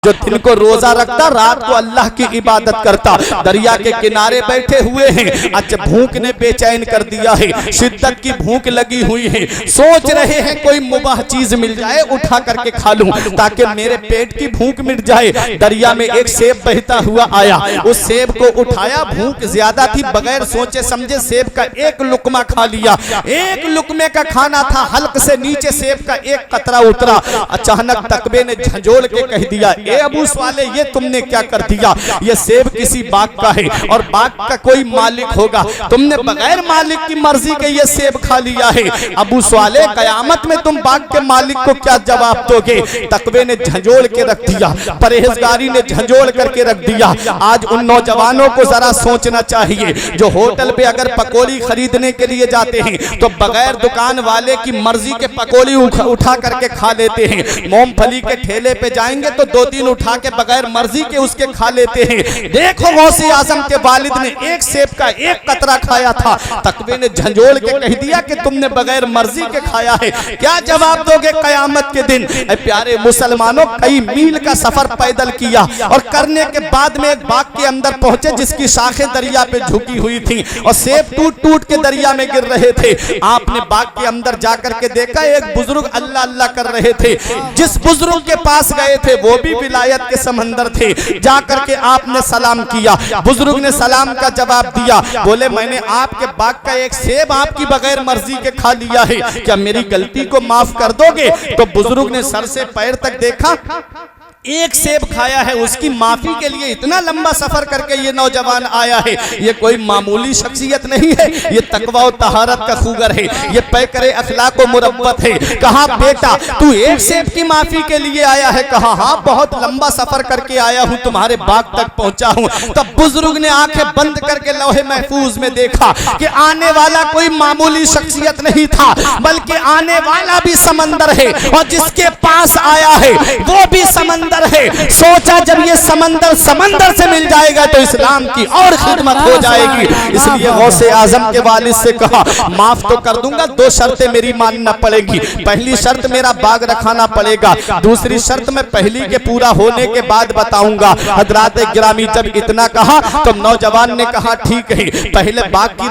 जो दिन को रोजा रखता, रात को अल्लाह की इबादत करता, दरिया के किनारे बैठे हुए हैं। अच्छा, भूख ने बेचैन कर दिया है, शिद्दत की भूख लगी हुई है, सोच रहे हैं कोई मुबाह चीज मिल जाए उठा करके खा लूं ताकि मेरे पेट की भूख मिट जाए। दरिया में एक सेब बहता हुआ आया, उस सेब को उठाया, भूख ज्यादा थी, बगैर सोचे समझे सेब का एक लुकमा खा लिया। एक लुकमे का खाना था, हल्क से नीचे सेब का एक कतरा उतरा। अचानक तकबे ने झंझोड़ के कह दिया, ए अबू स्वाले, ये तुमने क्या कर दिया? ये सेब किसी बाग का है और बाग का कोई मालिक होगा, तुमने बगैर मालिक की मर्जी के ये सेब खा लिया है। अबू स्वाले, कयामत में तुम बाग के मालिक को क्या जवाब दोगे? तकवे ने झंझोड़ के रख दिया, परहेजगारी ने झंझोड़ करके रख दिया। आज उन नौजवानों को जरा सोचना चाहिए जो होटल पे अगर पकौड़ी खरीदने के लिए जाते हैं तो बगैर दुकान वाले की मर्जी के पकौड़ी उठा करके खा लेते हैं। मूंगफली के ठेले पे जाएंगे तो 2-3 उठा के बगैर मर्जी के उसके खा लेते हैं। देखो गौसे आजम के वालिद ने एक सेब का एक कतरा खाया था, तकवे ने झंझोड़ के कह दिया कि तुमने बगैर मर्जी के खाया है, क्या जवाब दोगे कयामत के दिन? प्यारे मुसलमानों, कई मील का सफर पैदल किया और करने के बाद में एक बाग के अंदर पहुंचे जिसकी शाखें दरिया पे झुकी हुई थी और सेब टूट टूट के दरिया में गिर रहे थे। आपने बाग के अंदर जाकर के देखा, एक बुजुर्ग अल्लाह अल्लाह कर रहे थे। जिस बुजुर्ग के पास गए थे वो भी विलायत के समंदर थे। जाकर के आपने सलाम किया, बुजुर्ग ने सलाम का जवाब दिया, बोले मैंने आपके बाग का एक सेब आपकी बगैर मर्जी के खा लिया है, क्या मेरी गलती को माफ कर दोगे? तो बुजुर्ग ने सर से पैर तक देखा, एक सेब खाया है, उसकी माफी के लिए इतना लंबा सफर करके ये नौजवान आया है। ये कोई मामूली शख्सियत नहीं है, ये तकवा और तहारत का खूगर है, ये पैकरे अखलाक और मुरब्बत है। कहा बेटा तू एक सेब की माफी के लिए आया है? कहा हाँ, बहुत लंबा सफर करके आया हूँ, तुम्हारे बाग तक पहुंचा हूँ। तब बुजुर्ग ने आंखें बंद करके लौहे महफूज में देखा कि आने वाला कोई मामूली शख्सियत नहीं था, बल्कि आने वाला भी समंदर है और जिसके पास आया है वो भी समंदर है। सोचा जब ये समंदर से मिल जाएगा तो इस्लाम की और खिदमत हो जाएगी। इसलिए गौसे आजम के वालिद से कहा, माफ तो कर दूंगा, 2 शर्तें मेरी मानना पड़ेगी। पहली शर्त मेरा बाग रखाना पड़ेगा, दूसरी शर्त मैं पहली के पूरा होने के बाद बताऊंगा। हजरात गिरामी जब इतना कहा तो नौजवान ने कहा ठीक है, पहले बाग की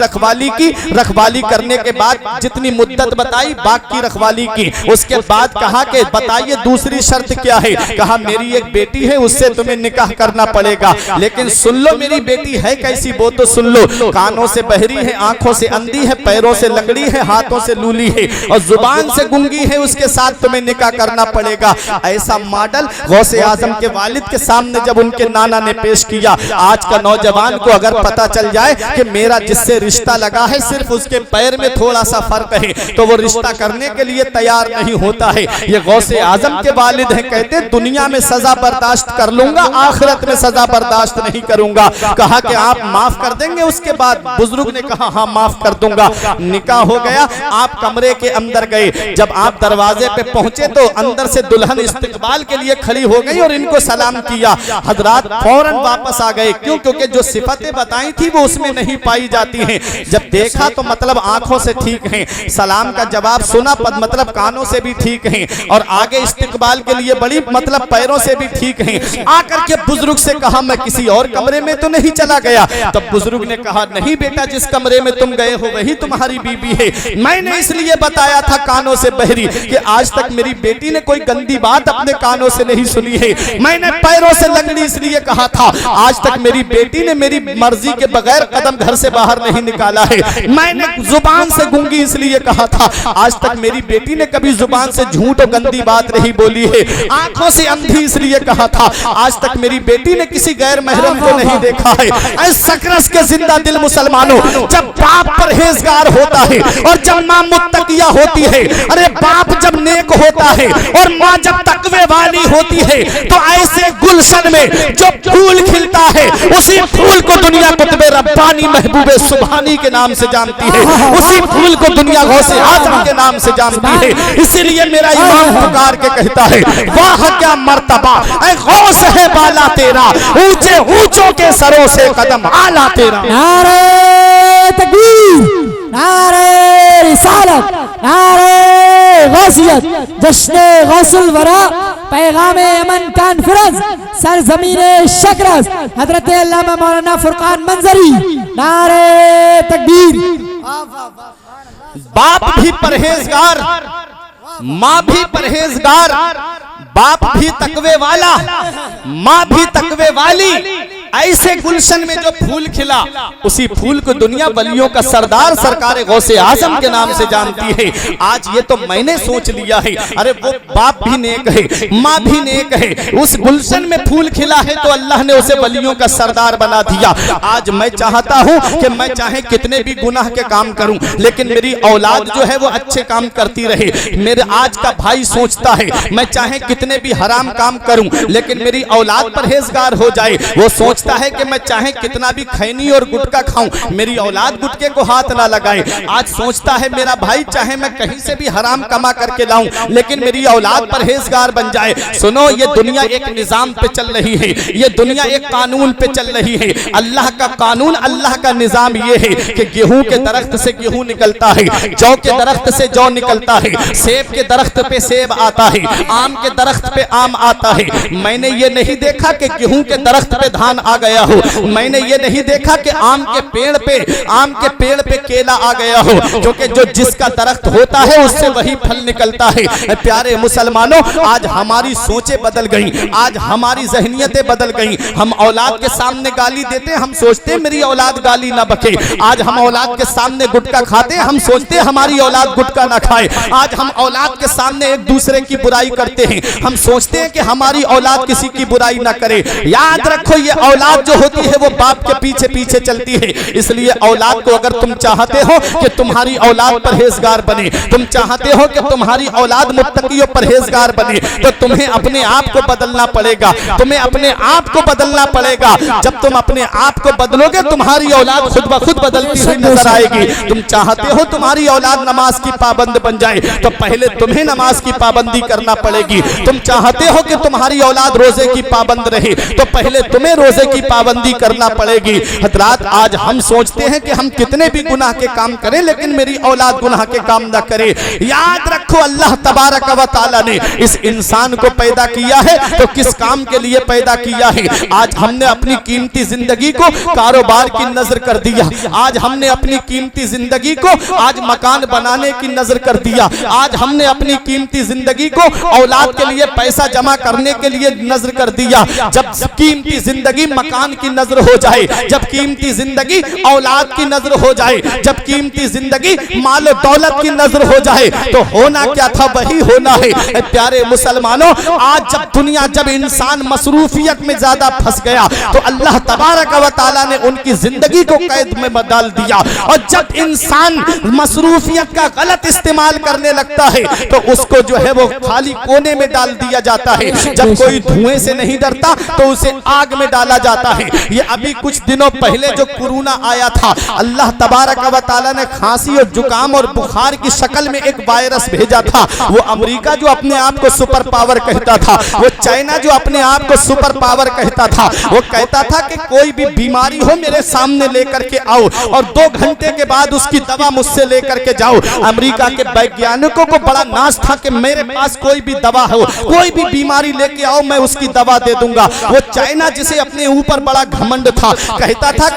रखवाली करने के बाद जितनी मुद्दत बताई बाग की रखवाली की, उसके बाद कहा कि बताइए दूसरी शर्त क्या है? कहा मेरी एक बेटी है, उससे तुम्हें निकाह करना पड़ेगा, लेकिन सुन लो मेरी बेटी है कैसी वो तो सुन लो। कानों से बहरी है, आंखों से अंधी है, पैरों से लंगड़ी है, हाथों से लूली है और जुबान से गुंगी है, उसके साथ तुम्हें निकाह करना पड़ेगा। ऐसा मॉडल गौसे आजम के वालिद के सामने जब उनके नाना ने पेश किया, आज का नौजवान को अगर पता चल जाए कि मेरा जिससे रिश्ता लगा है सिर्फ उसके पैर में थोड़ा सा फर्क है तो वो रिश्ता करने के लिए तैयार नहीं होता है। ये गौसे आजम के वालिद हैं, कहते दुनिया में सजा बर्दाश्त कर लूंगा, आखिरत में सजा बर्दाश्त नहीं करूंगा। कहा कि आप माफ कर देंगे? उसके बाद बुजुर्ग ने कहा हाँ माफ कर दूंगा। निकाह हो गया, आप कमरे के अंदर गए, जब आप दरवाजे पे पहुंचे तो अंदर से दुल्हन इस्तकबाल के लिए खड़ी हो गई और इनको सलाम किया। हजरात फौरन वापस आ गए, क्यों? क्योंकि जो सिफतें बताई थी वो उसमें नहीं पाई जाती हैं। जब देखा तो मतलब आंखों से ठीक है, सलाम का जवाब सुना मतलब कानों से भी ठीक है और आगे इस्तकबाल के लिए बड़ी मतलब पैरों से भी ठीक है। आकर के बुजुर्ग से कहा मैं किसी और कमरे में तो नहीं चला गया? तब बुजुर्ग ने कहा नहीं बेटा, जिस कमरे में तुम गए हो वही तुम्हारी बीबी है। मैंने इसलिए बताया था कानों से बहरी कि आज तक मेरी बेटी ने कोई गंदी बात अपने कानों से नहीं सुनी है। मैंने पैरों से लंगड़ी इसलिए कहा था, आज तक मेरी बेटी ने मेरी मर्जी के बगैर कदम घर से बाहर नहीं निकाला है। मैंने जुबान से गूंगी इसलिए कहा था, आज तक मेरी बेटी ने कभी जुबान से झूठ और गंदी बात नहीं बोली है। आंखों से अंधी इसलिए कहा था, आज तक मेरी बेटी ने किसी गैर महरम को नहीं देखा है। ऐ सकरस के जिंदा दिल मुसलमानों, जब बाप परहेजगार होता है और जब मां मुत्तकिया होती है, अरे बाप जब नेक होता है और मां जब तकवे वाली होती है तो ऐसे गुलशन में जो फूल खिलता है उसी फूल को दुनिया कुतुब रब्बानी महबूबे सुभानी के नाम से जानती है, उसी फूल को दुनिया गौसे आजम के नाम से जानती है। इसीलिए मेरा इमाम पुकार के कहता है, वाह क्या मर्तबा ऐ गौस है बाला तेरा, ऊंचे ऊंचों के सरों से कदम आला तेरा। नारे तकबीर, नारे रिसालत, नारे गौसियत, जश्न गौसुल वरा, पैगाम अमन कॉन्फ्रेंस सरजमीन शकरस हजरत अल्लामा मौलाना फुरकान मंजरी, नारे तकबीर। बाप भी परहेजगार, माँ भी परहेजगार, बाप भी तकवे वाला, माँ भी तकवे वाली। ऐसे गुलशन में जो फूल खिला, उसी फूल को दुनिया वलियों का सरदार सरकार गौसे आजम के नाम से जानती है। आज ये तो मैंने सोच लिया है, अरे वो बाप भी नेक है, माँ भी नेक है, उस गुलशन में फूल खिला है तो अल्लाह ने उसे वलियों का सरदार बना दिया। आज मैं चाहता हूँ कि मैं चाहे कितने भी गुनाह के काम करूं, लेकिन मेरी औलाद जो है वो अच्छे काम करती रहे। मेरे आज का भाई सोचता है मैं चाहे कितने भी हराम काम करूं, लेकिन मेरी औलाद परहेजगार हो जाए। वो सोचता है कि मैं चाहे कितना भी खैनी और गुटखा खाऊं, मेरी औलाद गुटके को हाथ ना लगाए। आज सोचता है मेरा भाई चाहे मैं कहीं से भी हराम कमा करके लाऊं, लेकिन मेरी औलाद परहेजगार बन जाए। सुनो, ये दुनिया एक निजाम पे चल रही है, ये दुनिया एक कानून पे चल रही है। अल्लाह का कानून, अल्लाह का निजाम ये है कि गेहूं के दरख्त से गेहूं निकलता है, जौ के दरख्त से जौ निकलता है, सेब के दरख्त पे सेब आता है, आम के दरख्त पे आम आता है। मैंने ये नहीं देखा कि गेहूं के दरख्त पे धान आ गया हो, मैंने ये नहीं देखा कि आम के पेड़ पे केला आ गया हो, क्योंकि जो जिसका दरख्त होता है उससे वही फल निकलता है। प्यारे मुसलमानों, आज हमारी सोचें बदल गई, आज हमारी ज़हनियतें बदल गई। हम औलाद के सामने गाली देते, हम सोचते मेरी औलाद गाली ना बके। आज हम औलाद के सामने गुटखा खाते, हम सोचते हमारी औलाद गुटखा ना खाए। आज हम औलाद के सामने एक दूसरे की बुराई करते हैं, हम सोचते हैं कि हमारी औलाद किसी की बुराई ना करे। याद रखो, ये औलाद जो होती है वो बाप के पीछे पीछे चलती है। इसलिए औलाद को अगर तुम चाहते हो कि तुम्हारी औलाद परहेजगार बने, तुम चाहते हो कि तुम्हारी औलाद मुत्तकी और परहेजगार बने, तो तुम्हें अपने आप को बदलना पड़ेगा, तुम्हें अपने आप को बदलना पड़ेगा। जब तुम अपने आप को बदलोगे, तुम्हारी औलाद खुद ब खुद बदलती हुई नजर आएगी। तुम चाहते हो तुम्हारी औलाद नमाज की पाबंद बन जाए, तो पहले तुम्हें नमाज की पाबंदी करना पड़ेगी। तुम चाहते हो कि तुम्हारी औलाद रोजे की पाबंद रहे, तो पहले तुम्हें रोजे की पाबंदी करना पड़ेगी। हजरात, आज हम सोचते हैं कि हम कितने भी गुनाह के काम करें, लेकिन मेरी औलाद गुनाह के काम ना करे। याद रखो, अल्लाह तबारक व तआला ने इस इंसान को पैदा किया है तो किस काम के लिए पैदा किया है। आज हमने अपनी कीमती जिंदगी को कारोबार की नजर कर दिया, आज हमने अपनी कीमती जिंदगी को आज मकान बनाने की नजर कर दिया, आज हमने अपनी कीमती जिंदगी को औलाद के लिए पैसा जमा करने के लिए नजर कर दिया। जब कीमती जिंदगी मकान की नजर हो जाए, जब कीमती जिंदगी औलाद की नजर हो जाए, जब कीमती जिंदगी माल और दौलत की नजर हो जाए, तो होना क्या था वही होना है। प्यारे मुसलमानों, आज जब इंसान मसरूफियत में ज्यादा फंस गया, तो अल्लाह तबारक व तआला ने उनकी जिंदगी को कैद में डाल दिया। और जब इंसान मसरूफियत का गलत इस्तेमाल करने लगता है, तो उसको जो है वो खाली कोने में डाल दिया जाता है। जब कोई धुएं से नहीं डरता, तो उसे आग में डाला जाता है। ये अभी कुछ दिनों पहले जो कोरोना आया था, अल्लाह तबारक व तआला ने खांसी और जुकाम और बुखार की शक्ल में एक वायरस भेजा था। वो अमेरिका जो अपने आप को सुपर पावर कहता था, वो चाइना जो अपने आप को सुपर पावर कहता था, वो कहता था कि कोई भी बीमारी हो मेरे सामने लेकर के आओ और 2 घंटे के बाद उसकी दवा मुझसे लेकर के जाओ। अमेरिका के वैज्ञानिकों को बड़ा नाज था कि मेरे पास कोई भी दवा हो, कोई भी बीमारी लेके आओ, मैं उसकी दवा दे दूंगा। वो चाइना जिसे अपने ऊपर बड़ा घमंड था, कहता था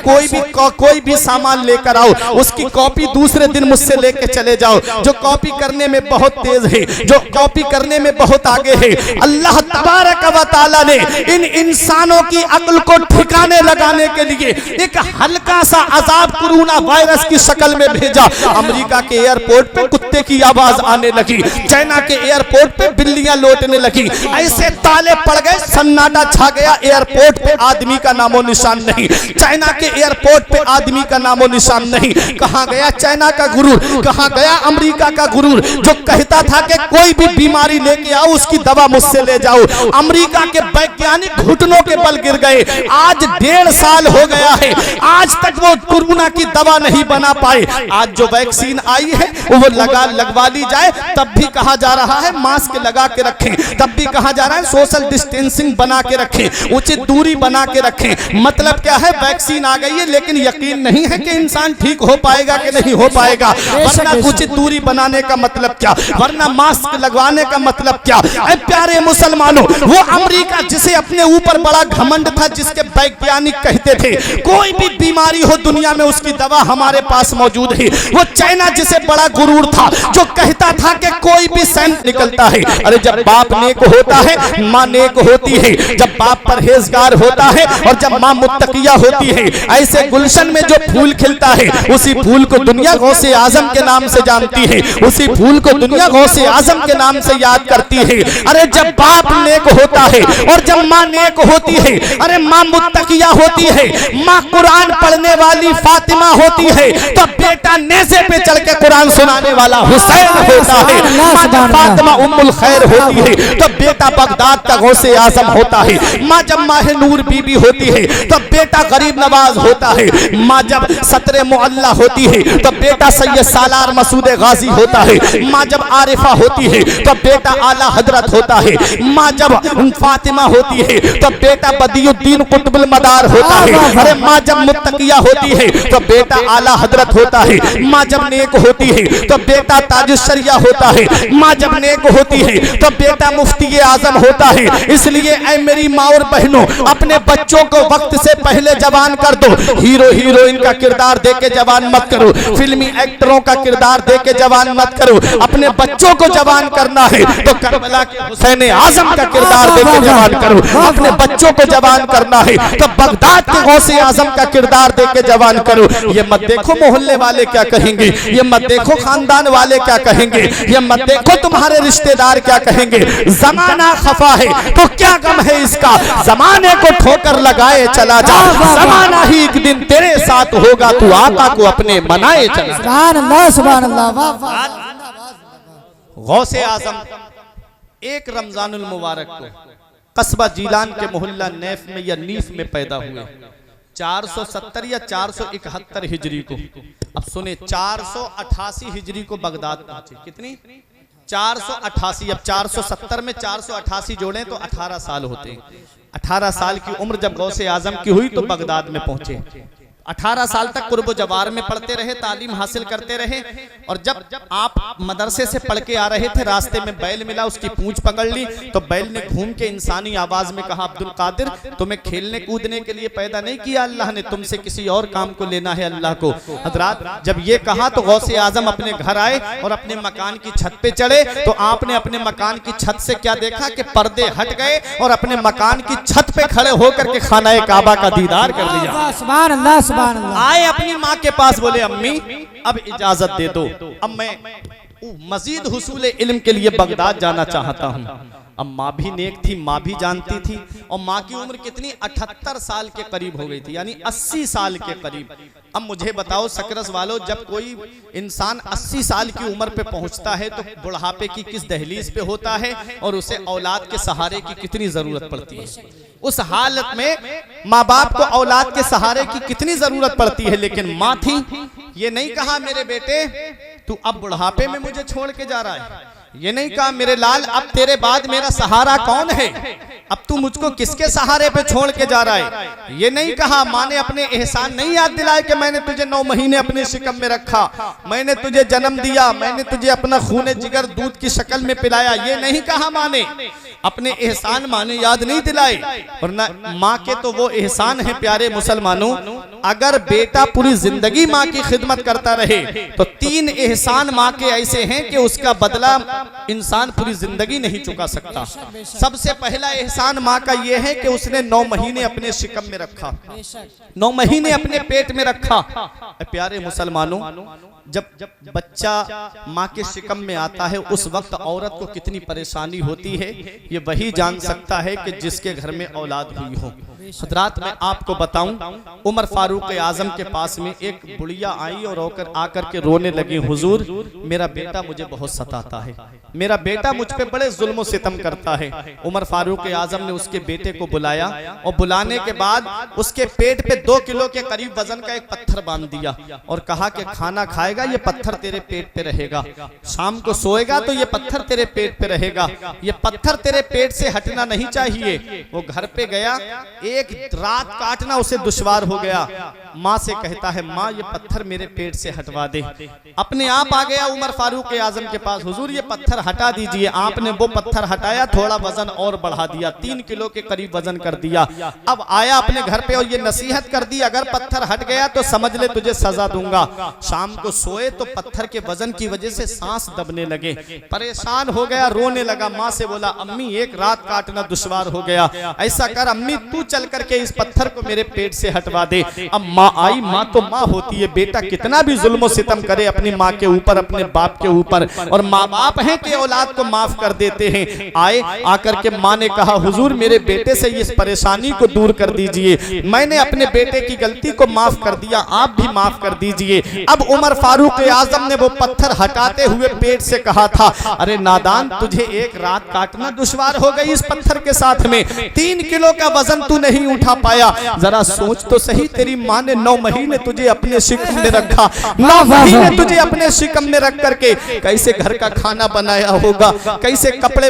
कोई भी सामान लेकर आओ, उसकी कॉपी दूसरे दिन मुझसे लेके चले जाओ, जो कॉपी करने में बहुत तेज है, जो कॉपी करने में बहुत आगे है। अल्लाह तबारक व तआला ने इन इंसानों की अक्ल को ठिकाने लगाने के लिए एक हल्का सा अजाब कोरोना वायरस की शक्ल में भेजा। अमेरिका के एयरपोर्ट पे कुत्ते की आवाज आने लगी, चाइना के एयरपोर्ट पे बिल्लियां लौटने लगी, ऐसे ताले पड़ गए, सन्नाटा छा गया। एयरपोर्ट पे आदमी का नामो निशान नहीं, चाइना के एयरपोर्ट पे आदमी का नामो निशान नहीं। कहां गया चाइना का गुरूर, कहां गया अमेरिका का गुरूर जो कहता था कि कोई भी बीमारी लेके आओ, उसकी दवा मुझसे ले जाओ। अमेरिका के वैज्ञानिक घुटनों के बल गिर गए। आज 1.5 साल हो गया है, आज तक वो कोरोना की दवा नहीं बना पाए। आज जो वैक्सीन आई है वो लगवा ली जाए, तब भी कहा जा रहा है मास्क लगा के रखें, तब भी कहा जा रहा है सोशल डिस्टेंसिंग बना के रखें, उचित दूरी बना के रखें। मतलब क्या है, वैक्सीन आ गई है लेकिन यकीन नहीं है कि इंसान ठीक हो पाएगा कि नहीं हो पाएगा। वरना उचित दूरी बनाने का मतलब क्या, वरना मास्क लगवाने का मतलब क्या। ऐ प्यारे मुसलमानों, वो अमेरिका जिसे अपने ऊपर बड़ा घमंड था, जिसके वैज्ञानिक कहते थे कोई भी बीमारी हो दुनिया में उसकी दवा हमारे पास मौजूद है। वो चाइना जिसे बड़ा गुरूर था, जो कहता था कि कोई भी सैंप निकलता है। अरे जब बाप नेक होता है, माँ नेक होती है। जब बाप परहेजगार होता है और जब माँ मुत्तकिया होती है, ऐसे गुलशन में जो फूल खिलता है, उसी फूल को दुनिया गौसे आजम के नाम से जानती है, उसी फूल को दुनिया गौसे आजम के नाम से याद करती है। अरे जब बाप नेक होता है और जब माँ नेक होती है, अरे माँ मुत्तकिया होती है, माँ कुरान पढ़ने वाली फातिमा होती है, तो बेटा नेज़े पे चढ़ के कुरान सुनाने वाला हुसैन होता है। माँ जब फातिमा उम्मुल खैर होती है तो बेटा बगदाद का गौसे आजम होता है। माँ जब माहे नूर बीबी होती है तो बेटा गरीब नवाज होता है। माँ जब सतरे मुअल्ला होती है तो बेटा सैयद सालार मसूद गाजी होता है। माँ जब आरिफा होती है तो बेटा आला हजरत होता है। माँ जब फातिमा होती है तो बेटा बदियुद्दीन कुतुबुल मदार होता है। अरे माँ जब मुत्तकिया होती है तो बेटा आला हजरत होता है। माँ जब नेक होती है तो बेटा ताजुश्शरिया होता है। माँ जब नेक होती है तो बेटा मुफ्ती आजम होता है। इसलिए ऐ मेरी माँ और बहनों, अपने बच्चों को वक्त से पहले जवान कर दो। हीरो हीरोइन का किरदार दे के जवान मत करो, फिल्मी एक्टरों का किरदार दे के जवान मत करो। अपने बच्चों को जवान करना है तो करबला के हुसैन आजम का किरदार दे के जवान करो। अपने बच्चों को जवान करना है तो बगदाद के गौसे आजम का किरदार दे के जवान करो। ये मत देखो मोहल्ले वाले क्या कहेंगे, ये मत देखो खानदान वाले क्या कहेंगे, ये मत देखो तुम्हारे रिश्तेदार क्या कहेंगे। जमाना खफा है तो क्या गम है इसका, जमाने को ठोकर लगाए चला जा। जमाना ही एक दिन तेरे साथ होगा, तू आका को अपने मनाए चला। सुभान अल्लाह, सुभान अल्लाह, वाह वाह। गौसे आजम एक रमजानुल मुबारक को कस्बा जीलान के मोहल्ला नैफ में या नीफ में पैदा हुए 470 या 471 हिजरी को। अब सुने, 488 हिजरी को बगदाद पहुंचे। कितनी? 488। अब 470 में 488 जोड़ें तो 18 साल होते हैं। 18 साल की उम्र जब गौसे आजम की हुई तो बगदाद में पहुंचे। 18 साल तक कुर्ब जवार में पढ़ते रहे, तालीम हासिल करते रहे। और जब आप मदरसे से पढ़ के आ रहे थे, रास्ते में बैल मिला, उसकी पूंछ पकड़ ली तो बैल ने घूम के इंसानी आवाज में कहा, अब्दुल कादिर, तुम्हें खेलने कूदने के लिए पैदा नहीं किया अल्लाह ने, तुमसे किसी और काम को लेना है अल्लाह को। हजरात, जब ये कहा तो गौसे आजम अपने घर आए और अपने मकान की छत पे चढ़े तो आपने अपने मकान की छत से क्या देखा कि पर्दे हट गए और अपने मकान की छत पे खड़े होकर के खाना काबा का दीदार कर लिया। सुभान अल्लाह, सुभान अल्लाह। आए अपनी माँ के पास, बोले अम्मी अब इजाजत दे दो, अब मैं मजीद हुसूल इल्म के लिए बगदाद जाना चाहता हूँ। अब माँ भी नेक थी, माँ भी जानती थी, और माँ की उम्र कितनी 78 साल के करीब हो गई थी, यानी 80 साल के करीब। अब मुझे बताओ सकरस वालों, जब कोई इंसान 80 साल की उम्र पे पहुंचता है तो बुढ़ापे की किस दहलीज पे होता है और उसे औलाद के सहारे की कितनी जरूरत पड़ती है। उस हालत में माँ बाप को औलाद के सहारे की कितनी जरूरत पड़ती है। लेकिन माँ थी, ये नहीं कहा मेरे बेटे तू अब बुढ़ापे में मुझे छोड़ के जा रहा है, ये नहीं कहा मेरे लाल अब तेरे बाद मेरा सहारा कौन है, अब तू मुझको किसके सहारे पे छोड़ के जा रहा है, ये नहीं कहा। माँ ने अपने एहसान नहीं याद दिलाए कि मैंने तुझे 9 महीने अपने शिकम में रखा, मैंने तुझे जन्म दिया, मैंने तुझे अपना खूने जिगर दूध की शक्ल में पिलाया, ये नहीं कहा माँ ने। अपने एहसान माँ ने याद नहीं दिलाए। वरना माँ के तो वो एहसान है प्यारे मुसलमानों, अगर बेटा पूरी जिंदगी माँ की खिदमत करता रहे तो 3 एहसान माँ के ऐसे हैं कि उसका बदला इंसान पूरी जिंदगी नहीं चुका सकता। सबसे पहला एहसान माँ का यह है कि उसने 9 महीने अपने शिकम में रखा, 9 महीने अपने पेट में रखा। प्यारे मुसलमानों, जब बच्चा माँ के शिकम में आता है उस वक्त औरत को कितनी परेशानी होती है, ये वही जान सकता है कि जिसके घर में औलाद हुई हो। हजरात, मैं आपको बताऊं, उमर फारूक आजम के पास में एक बुढ़िया आई और आकर के रोने लगी, हुजूर मेरा बेटा मुझे बहुत सताता है, मेरा बेटा मुझ पे बड़े जुल्म सितम करता है। उमर फारूक आजम ने उसके बेटे को बुलाया और बुलाने के बाद उसके पेट पे 2 किलो के करीब वजन का एक पत्थर बांध दिया और कहा कि खाना खाएगा ये पत्थर तेरे पेट पे रहेगा, शाम को सोएगा तो ये पत्थर तेरे पेट पे रहेगा, ये पत्थर तेरे पेट से हटना नहीं चाहिए। वो घर पे गया, एक रात काटना उसे दुश्वार हो गया। माँ से कहता है, माँ ये पत्थर मेरे पेट से हटवा दे। अपने आप आ गया उमर फारूक आजम के पास, हुजूर ये पत्थर हटा दीजिए। आपने वो पत्थर हटाया, थोड़ा वजन और बढ़ा दिया, 3 किलो के करीब वजन कर दिया। अब आया अपने घर पे और ये नसीहत कर दी, अगर पत्थर हट गया तो समझ ले तुझे सजा दूंगा। शाम को सोए तो पत्थर के वजन की वजह से सांस दबने लगे, परेशान हो गया, रोने लगा। माँ से बोला, अम्मी एक रात काटना दुश्वार हो गया, ऐसा कर अम्मी तू चल करके इस पत्थर को मेरे पेट से हटवा दे। अब माँ आई, माँ तो माँ होती है, बेटा कितना भी जुल्म सितम करे अपनी माँ के ऊपर, अपने बाप के ऊपर, और माँ बाप हैं कि औलाद को माफ कर देते हैं। आए, आकर के माँ ने कहा, हुजूर मेरे बेटे से इस परेशानी को दूर कर दीजिए, मैंने अपने बेटे की गलती को माफ कर दिया, आप भी माफ कर दीजिए। अब उमर फारूक आजम ने वो पत्थर हटाते हुए पेट से कहा था, अरे नादान तुझे एक रात काटना दुश्वार हो गई इस पत्थर के साथ में, 3 किलो का वजन तू नहीं उठा पाया, जरा सोच तो सही, तेरी माँ ने 9 महीने तुझे अपने शिकम में रखा, 9 महीने तुझे अपने शिकम में रख करके कैसे घर का खाना बनाया होगा, कैसे कपड़े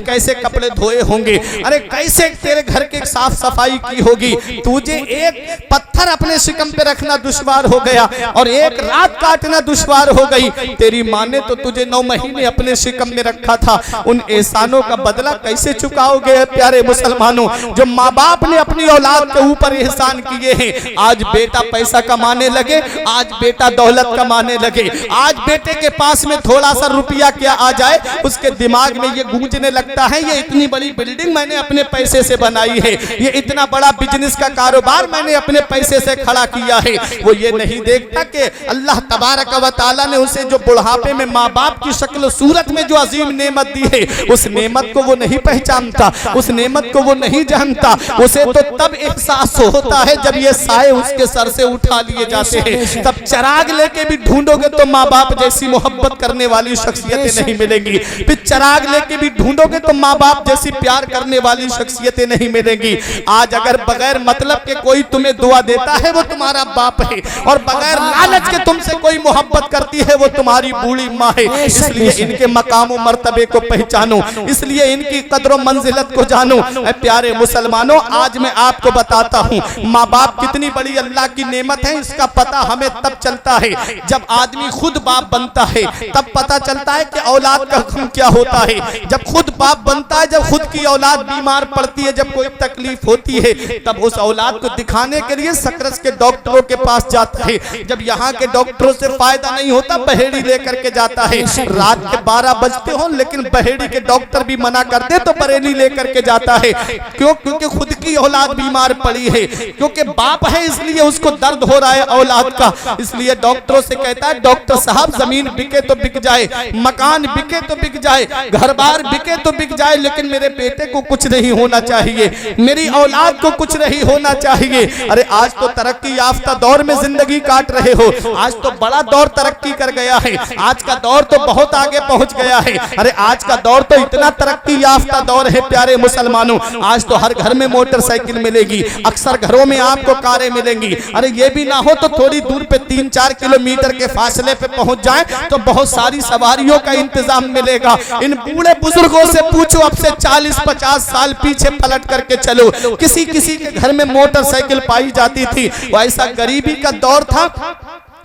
कैसे कपड़े धोए होंगे, अरे कैसे तेरे घर की साफ सफाई की होगी। तुझे एक पत्थर अपने शिकम पे रखना दुश्वार हो गया और एक रात काटना दुश्वार हो गई। तेरी माँ ने तो तुझे 9 महीने अपने शिकम में रखा था, उन एहसानों का बदला कैसे चुकाओगे प्यारे मुसलमानों। जो माँ बाप ने अपनी औलाद के ऊपर एहसान किए हैं, आज बेटा पैसा कमाने लगे, आज बेटा दौलत कमाने लगे, आज बेटे के पास में थोड़ा सा रुपया क्या आ जाए उसके दिमाग में ये गूंजने लगता है, ये इतनी बड़ी बिल्डिंग मैंने अपने पैसे से बनाई है, ये इतना बड़ा बिजनेस का कारोबार मैंने अपने पैसे से खड़ा किया है। वो ये नहीं देखता कि अल्लाह तबारक व तआला ने उसे जो बुढ़ापे में माँ बाप की शक्ल सूरत में जो अजीम नेमत दी है, उस नेमत को वो नहीं पहचानता, उस नेमत को वो नहीं जानता। उसे तो तब एहसास होता है जब ये साए उसके सर से उठा लिए जाते हैं। तब चिराग लेके भी ढूंढोगे तो माँ बाप जैसी मोहब्बत करने वाली शख्सियतें नहीं मिलेंगी, फिर चिराग लेके भी ढूंढोगे तो माँ बाप जैसी प्यार करने वाली शख्सियतें नहीं मिलेंगी। आज अगर बगैर मतलब के कोई तुम्हें दुआ देता है वो तुम्हारा बाप है, और बगैर लालच के तुमसे कोई मोहब्बत करती है वो तुम्हारी बूढ़ी माँ है। इसलिए इनके मकाम और मर्तबे को पहचानो, इसलिए इनकी कदर मंजिलत को जानो। प्यारे मुसलमानों, आज मैं आपको बताता हूँ माँ बाप कितनी बड़ी अल्लाह की नेमत है। इसका पता हमें तब चलता है जब आदमी खुद बाप बनता है, तब पता चलता है कि औलाद का हुक्म क्या होता है। जब खुद बाप बनता है, जब खुद की औलाद बीमार पड़ती है, जब कोई तकलीफ होती है, तब उस औलाद को दिखाने के लिए सकरस के डॉक्टरों के पास जाता है। जब यहाँ के डॉक्टरों से फायदा नहीं होता, बहेड़ी लेकर के जाता है। रात के 12 बजते हो लेकिन बहेड़ी के डॉक्टर भी मना करते तो बरेली लेकर के जाता है। क्यों? क्योंकि खुद की औलाद बीमार पड़ी है, क्योंकि बाप है इसलिए उसको दर्द हो रहा है औलाद का। इसलिए डॉक्टरों से कहता है, डॉक्टर साहब जमीन बिके तो बिक जाए, मकान बिके तो बिक जाए, घर बार बिके तो बिक जाए, लेकिन मेरे बेटे को कुछ नहीं होना चाहिए, मेरी औलाद को कुछ नहीं होना चाहिए। अरे आज तो तरक्की याफ्ता दौर में जिंदगी काट रहे हो, आज तो बड़ा दौर तरक्की कर गया है, आज का दौर तो बहुत आगे पहुंच गया है। अरे आज का दौर तो इतना तरक्की याफ्ता दौर है प्यारे मुसलमानों, आज तो हर घर में मोटरसाइकिल मिलेगी, अक्सर घरों में आपको कारें मिलेंगी। अरे ये भी ना हो तो थोड़ी दूर पे 3-4 किलोमीटर के फासले पे पहुंच जाए तो बहुत सारी सवारियों का इंतजाम मिलेगा। इन बूढ़े बुजुर्गों से पूछो, अब से 40-50 साल पीछे पलट करके चलो, किसी किसी के घर में मोटरसाइकिल पाई जाती थी। वो ऐसा गरीबी का दौर था,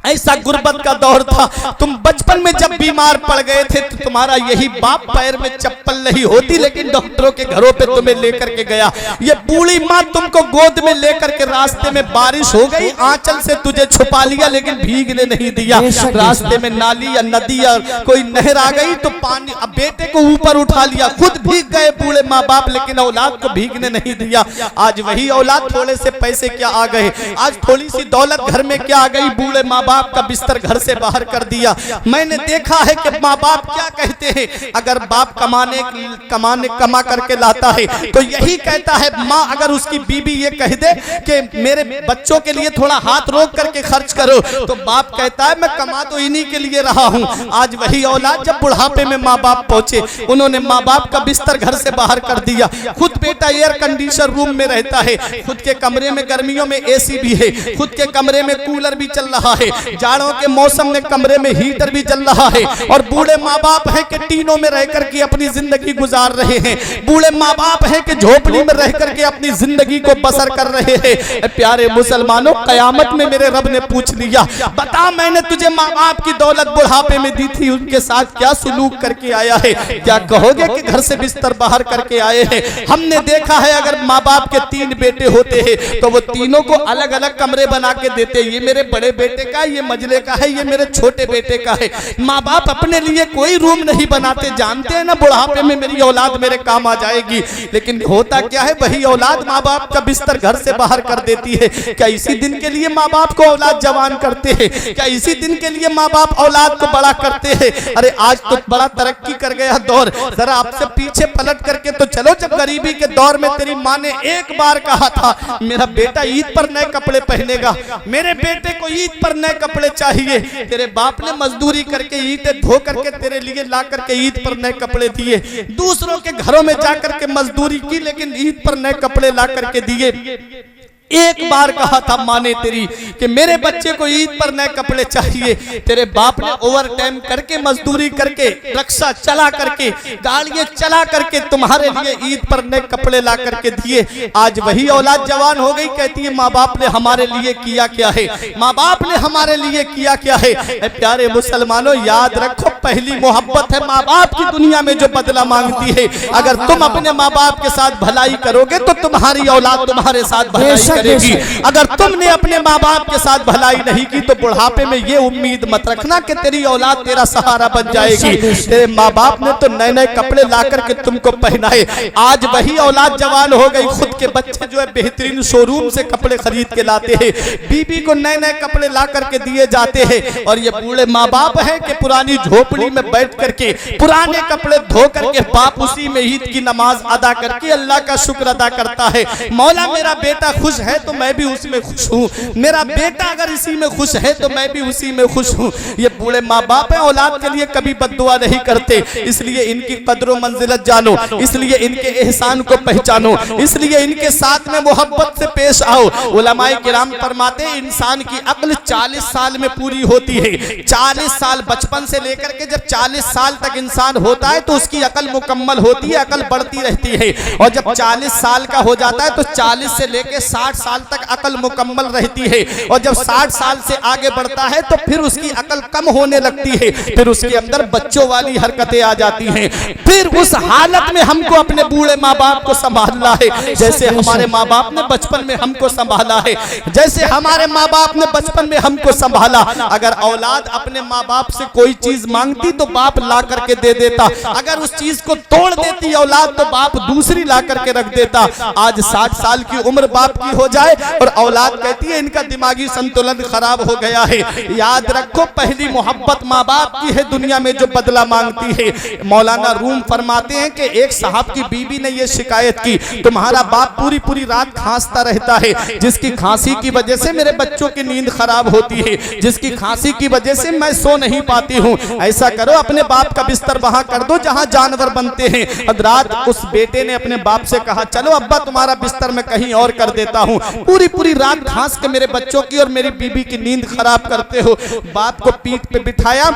ऐसा गुर्बत का दौर था। तुम बचपन में जब बीमार पड़ गए थे तो तुम्हारा यही बाप पैर में चप्पल नहीं होती, लेकिन डॉक्टरों के घरों पे तुम्हें लेकर के गया। ये बूढ़ी माँ तुमको गोद में लेकर के रास्ते में बारिश हो गई, आंचल से तुझे छुपा लिया लेकिन भीगने नहीं दिया। रास्ते में नाली या नदी या कोई नहर आ गई तो पानी, अब बेटे को ऊपर उठा लिया, खुद भीग गए बूढ़े माँ बाप, लेकिन औलाद को भीगने नहीं दिया। आज वही औलाद थोड़े से पैसे क्या आ गए, आज थोड़ी सी दौलत घर में क्या आ गई, बूढ़े माँ बाप का बिस्तर घर से बाहर कर दिया। मैंने देखा है कि माँ बाप क्या कहते हैं, अगर बाप कमा करके लाता है तो यही कहता है, माँ अगर उसकी बीबी ये कह दे कि मेरे बच्चों के लिए थोड़ा हाथ रोक करके खर्च करो, तो बाप कहता है मैं कमा तो इन्हीं के लिए रहा हूँ। आज वही औलाद जब बुढ़ापे में माँ बाप पहुंचे, उन्होंने माँ बाप का बिस्तर घर से बाहर कर दिया। खुद बेटा एयर कंडीशनर रूम में रहता है, खुद के कमरे में गर्मियों में एसी भी है, खुद के कमरे में कूलर भी चल रहा है, जाड़ों के मौसम में कमरे में हीटर भी चल रहा है। और बूढ़े माँ बाप है कि टीनों में रह करके अपनी जिंदगी गुजार रहे हैं, बूढ़े माँ बाप है कि झोपड़ी में रह करके अपनी जिंदगी को बसर कर रहे हैं। प्यारे मुसलमानों, कयामत में मेरे रब ने पूछ लिया, बता मैंने तुझे माँ बाप की दौलत बुढ़ापे में दी थी, उनके साथ क्या सुलूक करके आया है? क्या कहोगे कि घर से बिस्तर बाहर करके आए हैं? हमने देखा है अगर माँ बाप के 3 बेटे होते हैं तो वो तीनों को अलग अलग कमरे बना के देते, ये मेरे बड़े बेटे का, ये मजले का है, ये मेरे छोटे बेटे का है। माँ बाप अपने लिए कोई रूम नहीं बनाते, जानते हैं ना बुढ़ापे में मेरी औलाद मेरे काम आ जाएगी। लेकिन होता क्या है, वही औलाद माँ बाप का बिस्तर घर से बाहर कर देती है। क्या इसी दिन के लिए माँ बाप को औलाद जवान करते हैं? क्या इसी दिन के लिए माँ बाप औलाद को बड़ा करते हैं? अरे आज तो बड़ा तरक्की कर गया दौर, जरा आपसे पीछे पलट करके तो चलो। जब गरीबी के दौर में तेरी माँ ने एक बार कहा था मेरा बेटा ईद पर नए कपड़े पहनेगा, मेरे बेटे को ईद पर नए कपड़े चाहिए, तेरे बाप ने मजदूरी करके ईंटें धो करके तेरे लिए ला करके ईद पर नए कपड़े दिए। दूसरों के घरों में जाकर के मजदूरी की, लेकिन ईद पर नए कपड़े ला करके दिए। एक बार कहा था माँ ने तेरी कि मेरे बच्चे को ईद पर नए कपड़े चाहिए, तेरे बाप ने ओवर टाइम करके मजदूरी करके रिक्शा चला करके गाड़ियां चला करके तुम्हारे लिए ईद पर नए कपड़े ला करके दिए। आज वही औलाद जवान हो गई, कहती है माँ बाप ने हमारे लिए किया क्या है, माँ बाप ने हमारे लिए किया क्या है। प्यारे मुसलमानों, याद रखो पहली मोहब्बत है माँ बाप की दुनिया में जो बदला मांगती है। अगर तुम अपने माँ बाप के साथ भलाई करोगे तो तुम्हारी औलाद तुम्हारे साथ भलाई करेगी। अगर तुमने अपने माँ बाप के साथ भलाई नहीं की तो बुढ़ापे में ये उम्मीद मत रखना कि तेरी औलाद तेरा सहारा बन जाएगी। तेरे माँ बाप ने तो नए नए कपड़े ला करके तुमको पहनाए, आज वही औलाद जवान हो गई, खुद के बच्चे जो है बेहतरीन शोरूम से कपड़े खरीद के लाते हैं, बीबी को नए नए कपड़े ला करके दिए जाते हैं। और ये बूढ़े माँ बाप है कि पुरानी झोपड़ी में बैठ करके पुराने कपड़े धो करके बाप उसी में ईद की नमाज अदा करके अल्लाह का शुक्र अदा करता है, मौला मेरा बेटा खुश है तो मैं भी उसी में खुश हूँ, मेरा बेटा अगर इसी में खुश है तो मैं भी उसी में खुश हूँ। ये बूढ़े माँ बाप है, औलाद के लिए कभी बद्दुआ नहीं करते, इसलिए इनकी कद्र मंजिलत जानो, इसलिए इनके एहसान को पहचानो, इसलिए इनके साथ में मोहब्बत से पेश आओ। उलमाए किराम फरमाते हैं इंसान की अक्ल 40 साल में पूरी होती है। 40 साल बचपन से लेकर के जब 40 साल तक इंसान होता है तो उसकी अकल मुकम्मल होती है, अकल बढ़ती रहती है। और जब 40 साल का हो जाता है तो 40 से लेकर 60 साल तक अकल मुकम्मल रहती है। और जब 60 साल से आगे बढ़ता है तो फिर उसकी अकल कम होने लगती है, फिर उसके अंदर बच्चों वाली हरकतें आ जाती हैं। फिर उस हालत में हमको अपने बूढ़े माँ बाप को संभालना है, जैसे हमारे माँ बाप ने बचपन में हमको संभाला है, जैसे हमारे माँ बाप ने बचपन में हमको संभाला। अगर औलाद अपने माँ बाप से कोई चीज मांगती तो बाप ला करके दे देता, अगर उस चीज को तोड़ देती औलाद तो बाप दूसरी ला करके रख देता। आज 60 साल की उम्र बाप की हो जाए और औलाद कहती है इनका दिमागी संतुलन खराब हो गया है। याद रखो पहली मोहब्बत माँ बाप की है दुनिया में जो बदला मांगती है। मौलाना रूम फरमाते हैं कि एक साहब की बीवी ने यह शिकायत की, तुम्हारा बाप पूरी पूरी रात खांसता रहता है, जिसकी खांसी की वजह से मेरे बच्चों की नींद खराब होती है, जिसकी खांसी की वजह से मैं सो नहीं पाती हूँ। ऐसा करो अपने बाप का बिस्तर वहां कर दो जहां जानवर बनते हैं। रात उस बेटे ने अपने बाप से कहा चलो अब्बा तुम्हारा बिस्तर मैं कहीं और कर देता हूँ, पूरी पूरी रात घास के मेरे बच्चों की और मेरी बीबी की नींद खराब करते हो। बाप को पीठ पे बिठाया,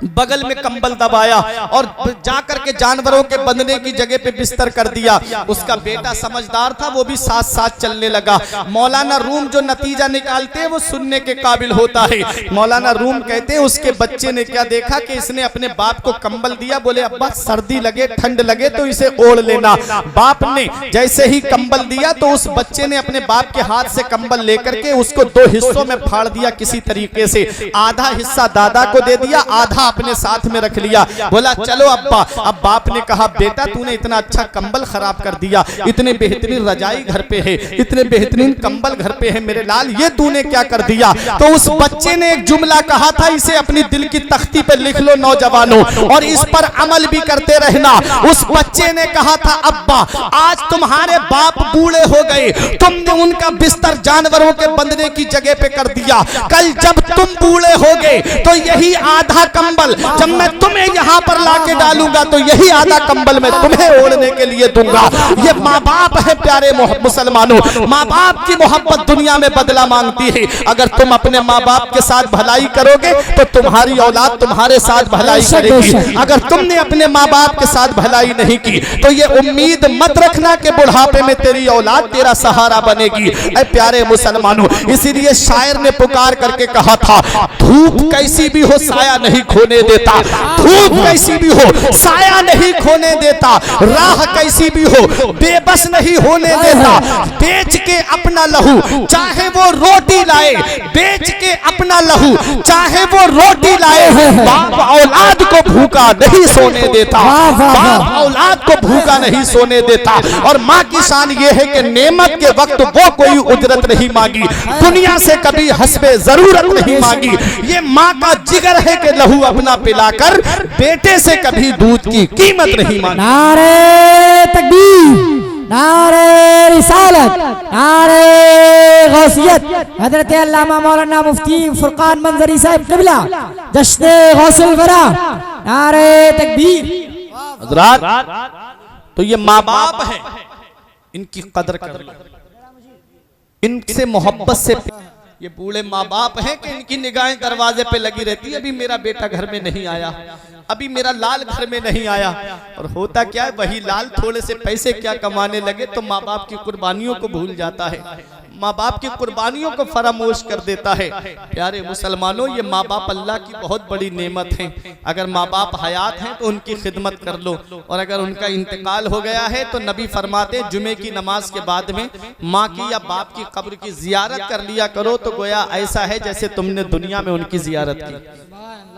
बगल में कंबल दबाया और जाकर के जानवरों के बंधने की जगह पे बिस्तर कर दिया। उसका बेटा समझदार था, वो भी साथ साथ चलने लगा। मौलाना रूम जो नतीजा निकालते हैं वो सुनने के काबिल होता है। मौलाना रूम कहते हैं उसके बच्चे ने क्या देखा कि इसने अपने बाप को कंबल दिया, बोले अब्बा सर्दी लगे ठंड लगे तो इसे ओढ़ लेना। बाप ने जैसे ही कंबल दिया तो उस बच्चे ने अपने बाप के हाथ से कंबल लेकर के उसको 2 हिस्सों में फाड़ दिया किसी तरीके से। आधा हिस्सा दादा को दे दिया, आधा बाप ने साथ में रख लिया, बोला चलो अब्बा। अब बाप ने कहा बेटा तूने इतना अच्छा कंबल खराब कर दिया, इतने बेहतरीन रजाई घर पे है, इतने बेहतरीन कंबल घर पे है मेरे लाल, ये तूने क्या कर दिया। तो उस बच्चे ने एक जुमला कहा था, इसे अपनी दिल की तख्ती पे लिख लो नौजवानों, और इस पर अमल भी करते रहना। उस बच्चे ने कहा था अब्बा आज तुम्हारे बाप बूढ़े हो गए, तुमने उनका बिस्तर जानवरों के बंधने की जगह पे कर दिया, कल जब तुम बूढ़े होगे तो यही आधा कंबल जब मैं तुम्हें यहाँ पर लाके डालूंगा तो यही आधा कंबल मैं तुम्हें ओढ़ने के लिए दूंगा। ये माँ बाप है प्यारे मुसलमानों, माँ बाप की मोहब्बत दुनिया में बदला मांगती है। अगर तुम अपने माँ बाप के साथ भलाई करोगे तो तुम्हारी औलाद तुम्हारे साथ भलाई करेगी। अगर तुमने अपने माँ बाप के साथ भलाई नहीं की तो ये उम्मीद मत रखना कि बुढ़ापे में तेरी औलाद तेरा सहारा बनेगी। ऐ प्यारे मुसलमानों, इसीलिए शायर ने पुकार करके कहा था, धूप कैसी भी हो साया नहीं खोने देता, धूप कैसी भी हो साया नहीं खोने देता, राह कैसी भी हो बेबस नहीं होने देता, बेच के अपना लहू चाहे वो रोटी लाए, बेच के अपना लहू चाहे वो रोटी लाए, बाप औलाद को भूखा नहीं सोने देता, बाप औलाद को भूखा नहीं सोने देता। और माँ की शान ये है कि नेमत के वक्त वो कोई उजरत नहीं मांगी, दुनिया से कभी हस्बे जरूरत नहीं मांगी। ये माँ का जिगर है कि लहू अपना पिलाकर बेटे से कभी दूध की कीमत नहीं मांगी। नारे तकबीर, नारे रिसालत, नारे गौसियत। हजरत अल्लामा मौलाना मुफ्ती फुरकान मंजरी साहब क़िबला जश्न गौसुल वरा, नारे तकबीर। हज़रात तो ये माँ बाप है, इनकी कदर कर, इनसे मोहब्बत से। ये बूढ़े माँ बाप हैं कि इनकी निगाहें दरवाजे पे लगी रहती है, अभी मेरा बेटा घर में नहीं आया, अभी मेरा लाल घर में नहीं आया। और होता क्या है, वही लाल थोड़े से पैसे क्या कमाने लगे तो माँ बाप की कुर्बानियों को भूल जाता है, माँ बाप की कुर्बानियों को फरामोश कर देता है। प्यारे मुसलमानों, ये माँ बाप अल्लाह की बहुत बड़ी नेमत है। अगर माँ बाप हयात हैं तो उनकी खिदमत कर लो, और अगर उनका इंतकाल हो गया है तो नबी फरमाते जुमे की नमाज के बाद में माँ की या बाप की कब्र की जियारत कर लिया करो, तो गोया ऐसा है जैसे तुमने दुनिया में उनकी जियारत की,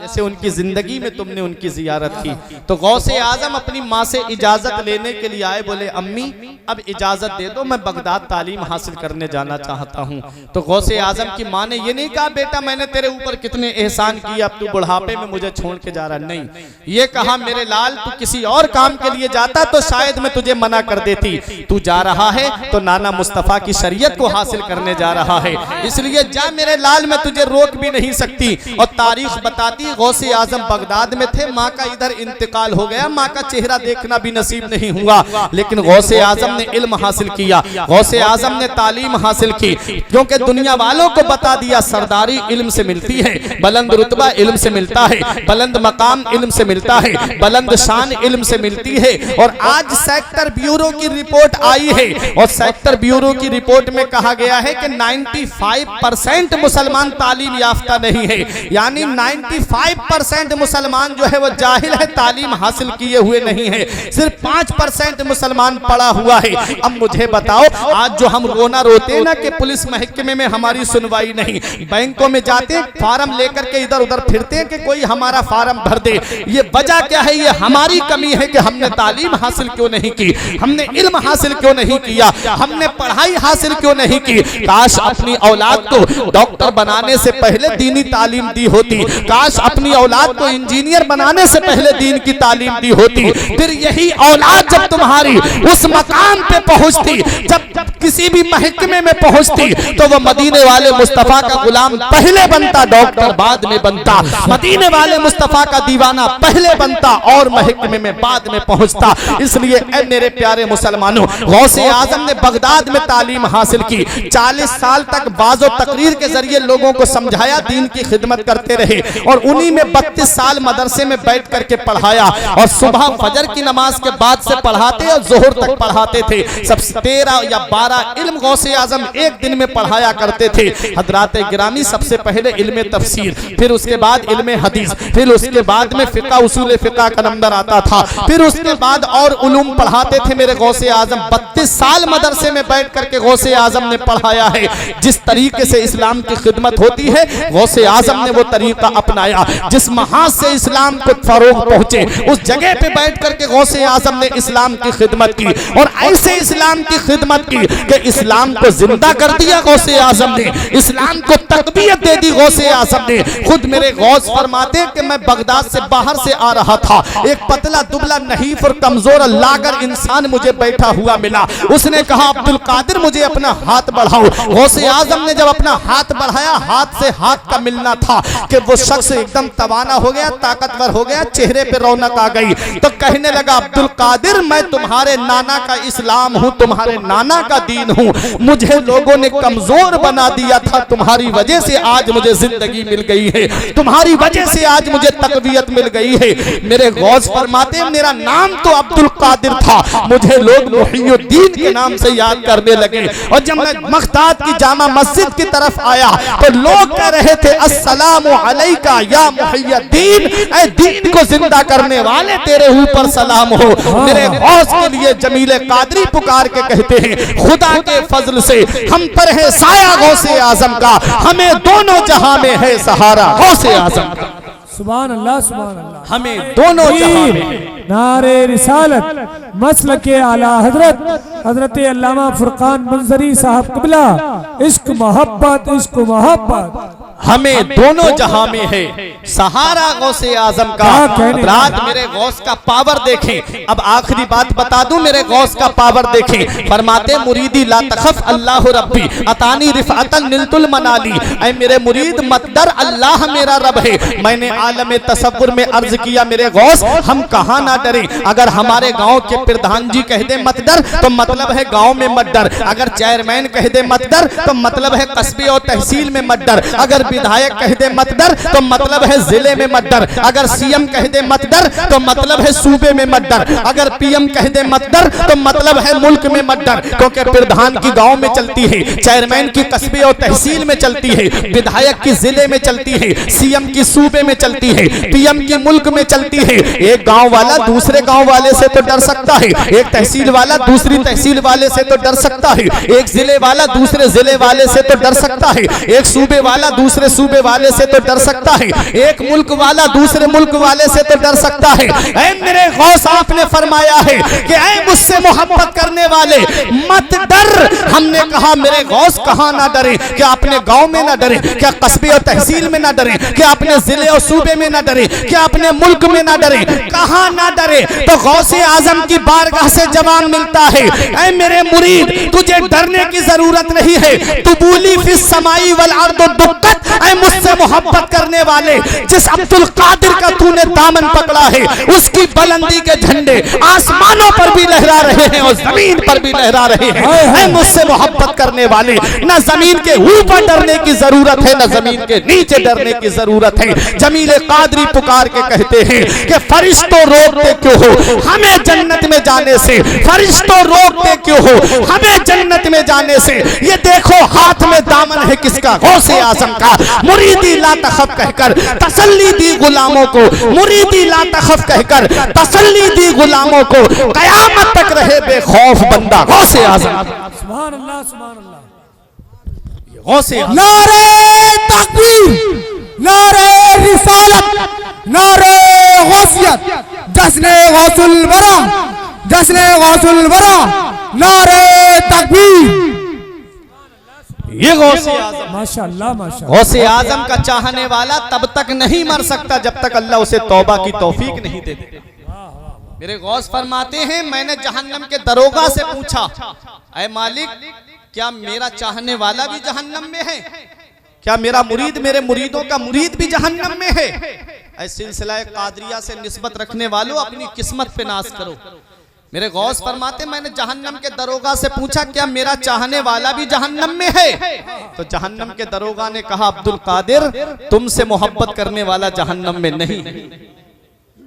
जैसे उनकी जिंदगी में तुमने उनकी जियारत की। तो गौसे आजम अपनी माँ से इजाजत लेने के लिए आए, बोले अम्मी अब इजाजत दे दो, मैं बगदाद तालीम हासिल करने जाना चाहता हूँ। तो गौसे आजम की माँ ने ये नहीं कहा बेटा मैंने तेरे ऊपर कितने एहसान किए, अब तू बुढ़ापे में मुझे छोड़ के जा रहा, नहीं, ये कहा मेरे लाल तू किसी और काम के लिए जाता तो शायद मैं तुझे मना कर देती, तू जा रहा है तो नाना मुस्तफा की शरीयत को हासिल करने जा रहा है, इसलिए जा मेरे लाल, मैं तुझे रोक भी नहीं सकती। और तारीख बताती गौसे आजम बगदाद में थे, माँ का इधर इंतकाल हो गया, माँ का चेहरा देखना भी नसीब नहीं हुआ, लेकिन गौसे आजम ने इल्म हासिल किया, गौसे आजम ने तालीम हासिल की, क्योंकि दुनिया वालों को बता दिया सरदारी इल्म से मिलती है, बुलंद रुतबा इल्म से मिलता है, बुलंद मकाम इल्म से मिलता है, बुलंद शान इल्म से मिलती है। और आज सेक्टर ब्यूरो की रिपोर्ट आई है, और सेक्टर ब्यूरो की रिपोर्ट में कहा गया है कि 95% मुसलमान तालीम याफ्ता नहीं है, यानी 95% मुसलमान जो है वो जाहिल है, तालीम हासिल किए हुए नहीं है, सिर्फ 5% मुसलमान पढ़ा हुआ है। अब मुझे बताओ, आज जो हम रोना रोते हैं ना कि पुलिस महकमे में हमारी सुनवाई नहीं, बैंकों में जाते फार्म लेकर के इधर उधर फिरते हैं कि कोई हमारा फार्म भर दे, ये वजह क्या है? ये हमारी कमी है कि हमने तालीम हासिल क्यों नहीं की, हमने इल्म हासिल क्यों नहीं किया, हमने पढ़ाई हासिल क्यों नहीं की। काश अपनी औलाद को डॉक्टर बनाने से पहले दीनी तालीम दी होती, काश अपनी औलाद को इंजीनियर बनाने से पहले दीन की तालीम दी होती, फिर यही औलाद जब तुम्हारी उस मकाम पे पहुंचती, जब किसी भी महकमे में पहुंचती, तो वो मदीने वाले मुस्तफा का गुलाम पहले बनता, डॉक्टर बाद में बनता, मदीने वाले मुस्तफा का दीवाना पहले बनता और महकमे में बाद में पहुंचता। इसलिए ऐ मेरे प्यारे मुसलमानों, गौसे आजम ने बगदाद में तालीम हासिल की, 40 साल तक बाज़ो तकरीर के जरिए लोगों को समझाया, दीन की खिदमत करते रहे, और उन्हीं में 32 साल मदरसे में बैठ करके पढ़ाया, और सुबह फजर की नमाज के बाद से पढ़ाते और जोहर तक पढ़ाते थे। सब 13 या 12 इल्म गौसे आजम आजम एक दिन में पढ़ाया करते थे। हजरात गिरामी सबसे पहले इल्म तफसीर, फिर उसके बाद इल्म हदीस, फिर उसके बाद में फिका उसूल फिका का नंबर आता था, फिर उसके बाद और उलूम पढ़ाते थे मेरे गौसे आजम। 32 साल मदरसे में बैठ करके गौसे आजम ने पढ़ाया है। जिस तरीके से इस्लाम की खिदमत होती है गौसे आजम ने वो तरीका अपनाया। जिस महाज से इस्लाम को फरोग पहुंचे उस जगह पे बैठ करके गौसे आजम ने इस्लाम की खिदमत की, और ऐसे इस्लाम की खिदमत की कि इस्लाम को जिंदा कर दिया गौसे आजम ने, इस्लाम को तकबीयत दे दी गौसे आजम ने। खुद मेरे गौस फरमाते कि मैं बगदाद से बाहर से आ रहा था, एक पतला दुबला नहीफ और कमजोर लागर इंसान मुझे बैठा हुआ मिला। उसने कहा अब्दुल कादिर मुझे अपना हाथ बढ़ाओ। गौसे आजम ने जब अपना हाथ बढ़ाया, हाथ से हाथ का मिलना था कि वो शख्स एकदम तवाना हो गया, ताकतवर हो गया, चेहरे पे रौनक आ गई। तो कहने लगा अब्दुल कादिर मैं तुम्हारे नाना का इस्लाम हूं, तुम्हारे नाना का दीन हूं, मुझे लोगों ने कमजोर बना दिया था, तुम्हारी वजह से आज मुझे जिंदगी मिल गई है, तुम्हारी वजह से आज मुझे तकवीयत मिल गई है। मेरे गौस फरमाते मेरा नाम तो अब्दुल कादिर था, मुझे लोग मुहियुद्दीन के नाम से याद करने लगे। और जब मैं बगदाद की जामा मस्जिद की तरफ आया तो लोग कह रहे थे अस्सलामु अलैका या मुहियुद्दीन, ऐ दीन को जिंदा करने वाले तेरे ऊपर सलाम हो। मेरे गौस के लिए जमील कादरी पुकार के कहते हैं खुदा के फजल से हम पर है साया गौसे आजम का, हमें दोनों जहां में है सहारा गौसे आजम का। सुभान अल्लाह, सुभान अल्लाह। हमें दोनों जहां में नारे रिसालत मसल के आला हजरत अल्लामा फुरकान मंजरी साहब क़िबला, इश्क मोहब्बत, इश्क मोहब्बत हमें दोनों जहां में है सहारा गौसे आजम का। रात मेरे गौस का पावर देखें। अब आखिरी बात बता दूं, मेरे गौस का पावर देखें। फरमाते मुरीदी ला तखफ अल्लाह रब्बी अतानी रिफअतन निलतुल मनाली, ऐ मेरे मुरीद मत डर अल्लाह मेरा रब है। मैंने आलम तसव्वुर में अर्ज किया मेरे गौस हम कहां ना डरे। अगर हमारे गांव के प्रधान जी कह दे मत डर तो मतलब है गांव में मत डर, अगर चेयरमैन कह दे मत डर तो मतलब है कस्बे और तहसील में मत डर, अगर विधायक कह दे मत डर तो मतलब है जिले में मत डर, अगर सीएम कह दे मत डर तो मतलब है सूबे में मत डर, अगर पीएम कह दे मत डर तो मतलब है मुल्क में मत डर। क्योंकि प्रधान की गांव में चलती है, चेयरमैन की कस्बे और तहसील में चलती है, विधायक की जिले में चलती है, सीएम की सूबे में चलती है, पीएम की मुल्क में चलती है। एक गांव वाला दूसरे गांव वाले से तो डर सकता है, एक तहसील वाला दूसरी तहसील वाले से तो डर सकता है, एक जिले वाला दूसरे जिले वाले से तो डर सकता है, एक सूबे वाला दूसरे सूबे वाले से तो डर सकता है, एक मुल्क वाला दूसरे मुल्क वाले से तो डर सकता है। ऐ मेरे गौस आपने फरमाया है कि ऐ मुझसे मोहब्बत करने वाले मत डर। हमने कहा मेरे गौस कहां ना डरे, क्या अपने गांव में ना डरे, क्या कस्बे और तहसील में ना डरे, क्या अपने जिले और सूबे में ना डरे, क्या अपने मुल्क में ना डरे, कहां ना डरे। तो गौसे आजम की बारगाह से जवाब मिलता है ऐ मेरे मुरीद तुझे डरने की जरूरत नहीं है। तुबूली फिस समाई वल अर्द दुक्कत, ऐ मुझसे मोहब्बत करने वाले जिस अब्दुल कादिर का तूने दामन पकड़ा है उसकी बुलंदी के झंडे आसमानों पर भी लहरा रहे हैं और जमीन पर भी लहरा रहे हैं। ऐ मुझसे मोहब्बत करने वाले न जमीन के ऊपर डरने की जरूरत है न जमीन के नीचे डरने की जरूरत है। जमील कादरी पुकार के कहते हैं कि फरिश्तों रोकते क्यों हो हमें जन्नत में जाने से, फरिश्तों रोकते क्यों हो हमें जन्नत में जाने से। ये देखो हाथ में दामन है किसका, गौसे आजम का। मुरीदी ला तखफ कहकर तसल्ली दी गुलामों को, मुरीदी ला तखफ कहकर तसल्ली दी गुलामों को, कयामत तक रहे बेखौफ बंदा गौसे आजम। सुभान अल्लाह, सुभान अल्लाह। गौसे नारे तकबीर, नारे रिसालत, नारे गौसियत, जश्ने गौसुल बरा, जश्ने गौसुल बरा, नारे तकबीर। ये गौसे आजम माशाअल्लाह, माशाअल्लाह। गौसे आजम का चाहने वाला तब तक नहीं मर सकता जब तक अल्लाह उसे तौबा की तौफीक नहीं दे दे। मेरे गौस फरमाते हैं मैंने जहन्नम के दरोगा से पूछा ऐ मालिक क्या मेरा चाहने वाला भी जहन्नम में है, क्या मेरा मुरीद मेरे मुरीदों का मुरीद भी जहन्नम में है। ऐ सिलसिला कादरिया से निस्बत रखने वालों अपनी किस्मत पे नाज करो। मेरे गौस फरमाते मैंने जहन्नम के दरोगा से पूछा क्या मेरा चाहने वाला भी जहन्नम में है। तो जहन्नम के दरोगा ने कहा अब्दुल कादिर तुमसे मोहब्बत करने वाला जहन्नम में नहीं।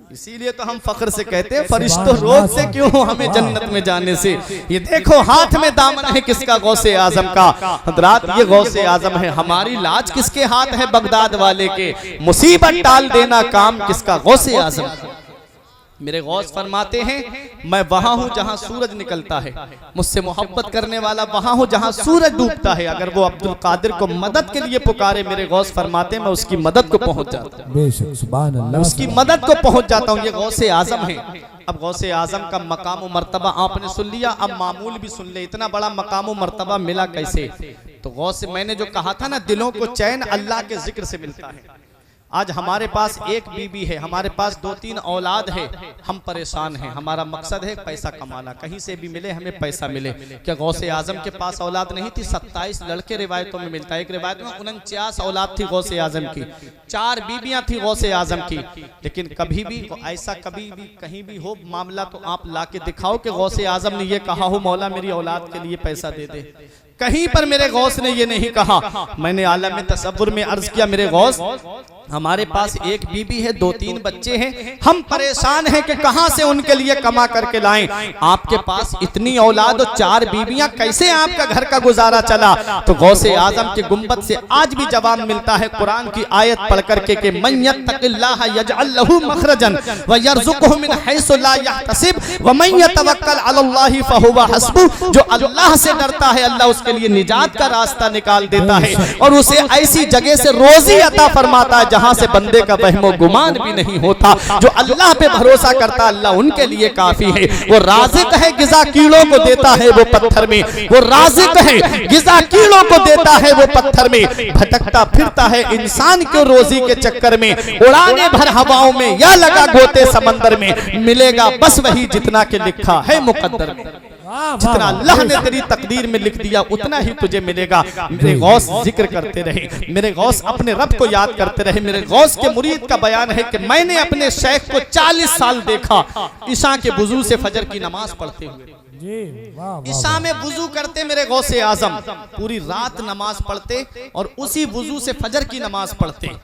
इसीलिए तो हम फख्र से कहते हैं फरिश्तों रोकते क्यों हमें जन्नत में जाने से। ये देखो हाथ में दामन है किसका, गौसे आजम का। हजरात ये गौसे आजम है। हमारी लाज किसके हाथ है, बगदाद वाले के। मुसीबत टाल देना काम किसका, गौसे आजम। मेरे गौस फरमाते हैं मैं वहां हूं जहां सूरज निकलता है, मुझसे मोहब्बत करने वाला वहां हूं जहां सूरज डूबता है। अगर वो अब्दुल कादिर को मदद के लिए पुकारे, मेरे गौस फरमाते हैं मैं उसकी मदद को पहुंच जाता हूं, बेशक सुभान अल्लाह, उसकी मदद को पहुंच जाता हूं। ये गौसे आजम है। अब गौसे आजम का मकाम व मर्तबा आपने सुन लिया, अब मामूल भी सुन ले। इतना बड़ा मकाम व मर्तबा मिला कैसे? तो गौस मैंने जो कहा था ना, दिलों को चैन अल्लाह के जिक्र से मिलता है। आज हमारे पास एक बीबी है, हमारे पास 2-3 औलाद है, हम परेशान हैं। हमारा मकसद है पैसा कमाना, कहीं से भी मिले हमें पैसा मिले। क्या गौसे आजम के पास औलाद नहीं थी? 27 लड़के रिवायतों में मिलता है। एक रिवायत में 49 औलाद थी गौसे आजम की, 4 बीबियां थी गौसे आजम की। लेकिन कभी भी ऐसा कभी भी कहीं भी हो मामला तो आप लाके दिखाओ कि गौसे आजम ने ये कहा हो मौला मेरी औलाद के लिए पैसा दे दे। कहीं पर मेरे गौस ने ये नहीं कहा। मैंने आलम तसव्वुर में अर्ज किया, मेरे गौस हमारे पास एक बीबी है, 2-3 बच्चे हैं, हम परेशान हैं कि कहां से उनके लिए कमा करके लाएं। आपके पास इतनी औलाद और 4 बीबियां, कैसे आपका घर का गुजारा चला? तो गौसे आजम के गुंबद से आज भी जवाब मिलता है कुरान की आयत पढ़ करके कि मन यत्तकिल्लाह यजअल लहू मखरजन व यरज़ुकुहु मिन हैसु ला यहतसिब व मन यतवक्कल अलल्लाहि फहुवा हस्बुह। जो अल्लाह से डरता है अल्लाह उसके लिए निजात का रास्ता निकाल देता है और उसे ऐसी जगह से रोजी अता फरमाता है जहां से बंदे का वहमो गुमान भी नहीं होता। जो अल्लाह पे भरोसा करता अल्लाह उनके लिए काफी है। वो राज़िक है, गिज़ा कीड़ों को देता है वो पत्थर में। वो राज़िक है, गिज़ा कीड़ों को देता है वो पत्थर में। भटकता फिरता है इंसान को रोजी के चक्कर में, उड़ाने भर हवाओं में या लगा गोते समंदर में। मिलेगा बस वही जितना के लिखा है मुकद्दर में। जितना अल्लाह ने तेरी तकदीर में लिख दिया उतना ही तुझे मिलेगा। मेरे गौस जिक्र करते रहे, मेरे गौस अपने रब को याद करते रहे। मेरे गौस के मुरीद का बयान है कि मैंने अपने शेख को 40 साल देखा ईशा के वुजू से फजर की नमाज पढ़ते हुए। ईशा में वुजू करते मेरे गौसे आजम, पूरी रात नमाज पढ़ते और उसी वुजू से फजर की नमाज पढ़ते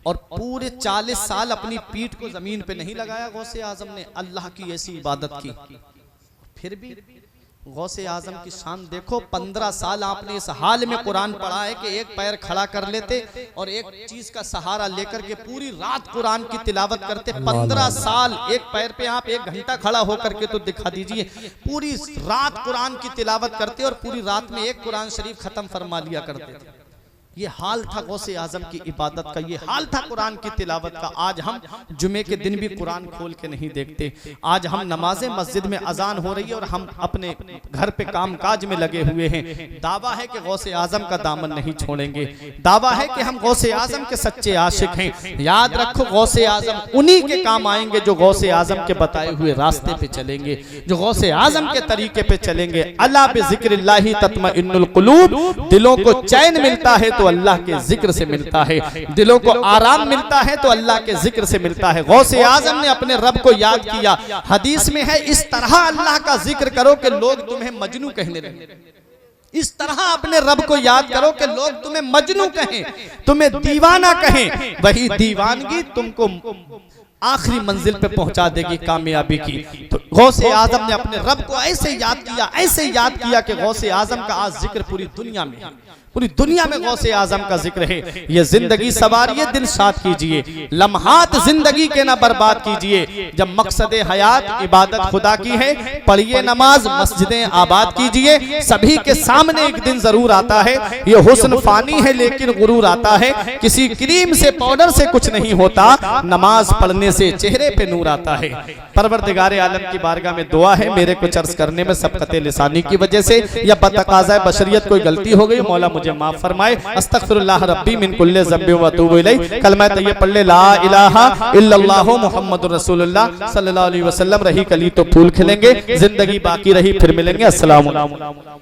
और पूरे 40 साल अपनी पीठ को जमीन पे नहीं लगाया गौसे आजम ने। अल्लाह की ऐसी इबादत की, फिर भी गौसे आजम की शान देखो। 15 साल आपने इस हाल में कुरान पढ़ा है कि एक पैर खड़ा कर लेते और एक चीज का सहारा लेकर के पूरी रात कुरान की तिलावत करते। 15 साल एक पैर पे आप 1 घंटा खड़ा होकर के तो दिखा दीजिए। पूरी रात कुरान की तिलावत करते और पूरी रात में एक कुरान शरीफ खत्म फरमा लिया करते थे। ये हाल था गौसे आजम की इबादत का, ये हाल था कुरान की तिलावत का। आज हम जुमे के दिन भी कुरान खोल के नहीं देखते। आज हम नमाज़े मस्जिद में अजान हो रही है और हम अपने घर पे कामकाज में लगे हुए हैं। दावा है कि गौसे आजम का दामन नहीं छोड़ेंगे, दावा है कि हम गौसे आजम के सच्चे आशिक हैं। याद रखो गौसे आजम उन्हीं के काम आएंगे जो गौसे आजम के बताए हुए रास्ते पे चलेंगे, जो गौसे आजम के तरीके पे चलेंगे। अला बिज़िक्रिल्लाहि तत्मइन्नुल कुलूब। दिलों को चैन मिलता है तो अल्लाह के जिक्र से मिलता है, दिलों को आराम मिलता है तो अल्लाह के जिक्र से मिलता है। गौसे आजम ने अपने रब को याद किया। हदीस में है इस तरह अल्लाह का जिक्र करो कि लोग तुम्हें मजनू कहने लगे। इस तरह अपने रब को याद करो कि लोग तुम्हें मजनू कहें, तुम्हें दीवाना कहें। वही दीवानगी तुमको आखिरी मंजिल पे पहुंचा देगी कामयाबी की। तो गौसे आजम ने अपने रब को ऐसे याद किया, ऐसे याद किया कि गौसे आजम का आज जिक्र पूरी दुनिया में है। पूरी दुनिया में गौसे आजम का जिक्र है। ये जिंदगी सवारिये दिल साथ कीजिए, लम्हात जिंदगी के ना बर्बाद कीजिए। जब मकसद हयात इबादत खुदा की है, पढ़िए नमाज, मस्जिदें आबाद कीजिए। सभी के सामने एक दिन जरूर आता है। ये हुस्न फानी है लेकिन गुरूर आता है। किसी क्रीम से पाउडर से कुछ नहीं होता, नमाज पढ़ने से चेहरे पे नूर आता है। परवरदिगार आलम की बारगाह में दुआ है, मेरे को अर्ज करने में सबकते लिसानी की वजह से या बतकाज़ा बशरियत कोई गलती हो गई, मौला मुझे माफ फरमाए। अस्तगफिरुल्लाह रब्बी मिन कुल्लि ज़ंबि व अतूबु इलैह। कलमा तय्यब पढ़ ले, ला इलाहा इल्लल्लाहु मुहम्मदुर रसूलुल्लाह सल्लल्लाहु अलैहि वसल्लम। रही कली तो फूल खिलेंगे, जिंदगी बाकी रही फिर मिलेंगे। अस्सलाम वालेकुम।